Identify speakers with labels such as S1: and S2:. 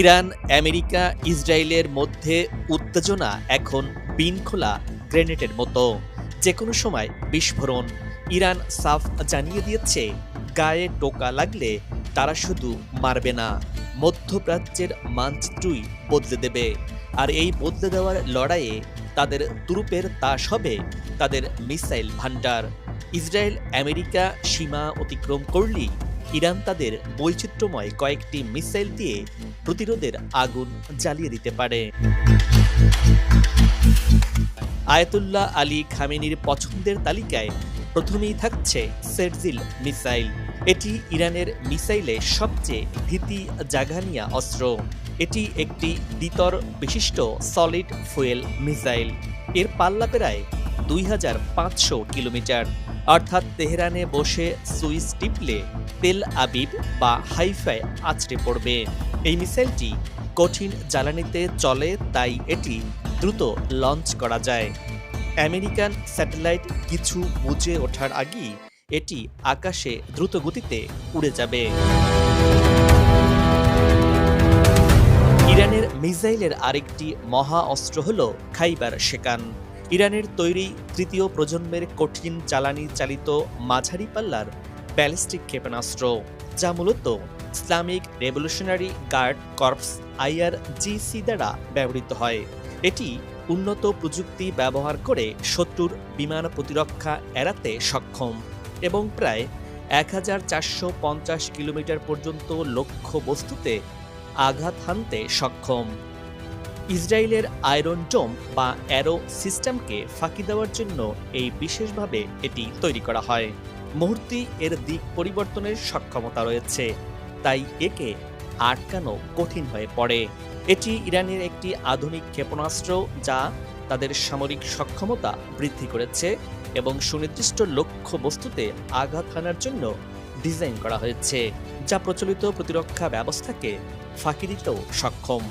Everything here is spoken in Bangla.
S1: ইরান, আমেরিকা, ইসরায়েলের মধ্যে উত্তেজনা এখন বিনখোলা গ্রেনেডের মতো, যেকোনো সময় বিস্ফোরণ। ইরান সাফ জানিয়ে দিয়েছে, গায়ে টোকা লাগলে তারা শুধু মারবে না, মধ্যপ্রাচ্যের মানচিত্রই বদলে দেবে। আর এই বদলে দেওয়ার লড়াইয়ে তাদের তুরুপের তাস হবে তাদের মিসাইল ভান্ডার। ইসরায়েল আমেরিকা সীমা অতিক্রম করলেই ইরান তাদের বৈচিত্র্যময় কয়েকটি মিসাইল দিয়ে প্রতিরোধের আগুন জ্বালিয়ে দিতে পারে। আয়াতুল্লাহ আলী খামেনির পছন্দের তালিকায় প্রথমেই থাকছে সেটজিল মিসাইল। এটি ইরানের মিসাইলে সবচেয়ে ভীতি জাগানিয়া অস্ত্র। এটি একটি দ্বিতর বিশিষ্ট সলিড ফুয়েল মিসাইল। এর পাল্লা প্রায় 2500 কিলোমিটার, অর্থাৎ তেহরানে বসে সুইচ টিপলে তেল আবিব বা হাইফায় আছড়ে পড়বে। এই মিসাইলটি কঠিন জ্বালানিতে চলে, তাই এটি দ্রুত লঞ্চ করা যায়। আমেরিকান স্যাটেলাইট কিছু বুঝে ওঠার আগেই এটি আকাশে দ্রুত গতিতে উড়ে যাবে। ইরানের মিসাইলের আরেকটি মহা অস্ত্র হল খাইবার শেকান। ইরানের তৈরি তৃতীয় প্রজন্মের কঠিন জ্বালানি চালিত মাঝারি পাল্লার ব্যালিস্টিক ক্ষেপণাস্ত্র, যা মূলত Islamic revolutionary guard corps IRGC দ্বারা ব্যবহৃত হয়। এটি উন্নত প্রযুক্তি ব্যবহার করে শত্রুর বিমান প্রতিরক্ষা এড়াতে সক্ষম এবং প্রায় 1450 কিলোমিটার পর্যন্ত লক্ষ্য বস্তুতে আঘাত হানতে সক্ষম। ইসরায়েলের আয়রন ডোম বা অ্যারো সিস্টেমকে ফাঁকি দেওয়ার জন্য এই বিশেষভাবে এটি তৈরি করা হয়। মুহূর্তেই এর দিক পরিবর্তনের সক্ষমতা রয়েছে, তাই একে আটকানো কঠিন হয়ে পড়ে। এটি ইরানের একটি আধুনিক ক্ষেপণাস্ত্র যা তাদের সামরিক সক্ষমতা বৃদ্ধি করেছে এবং সুনির্দিষ্ট লক্ষ্য বস্তুতে আঘাত হানার জন্য ডিজাইন করা হয়েছে, যা প্রচলিত প্রতিরক্ষা ব্যবস্থাকে ফাঁকি দিতেও সক্ষম।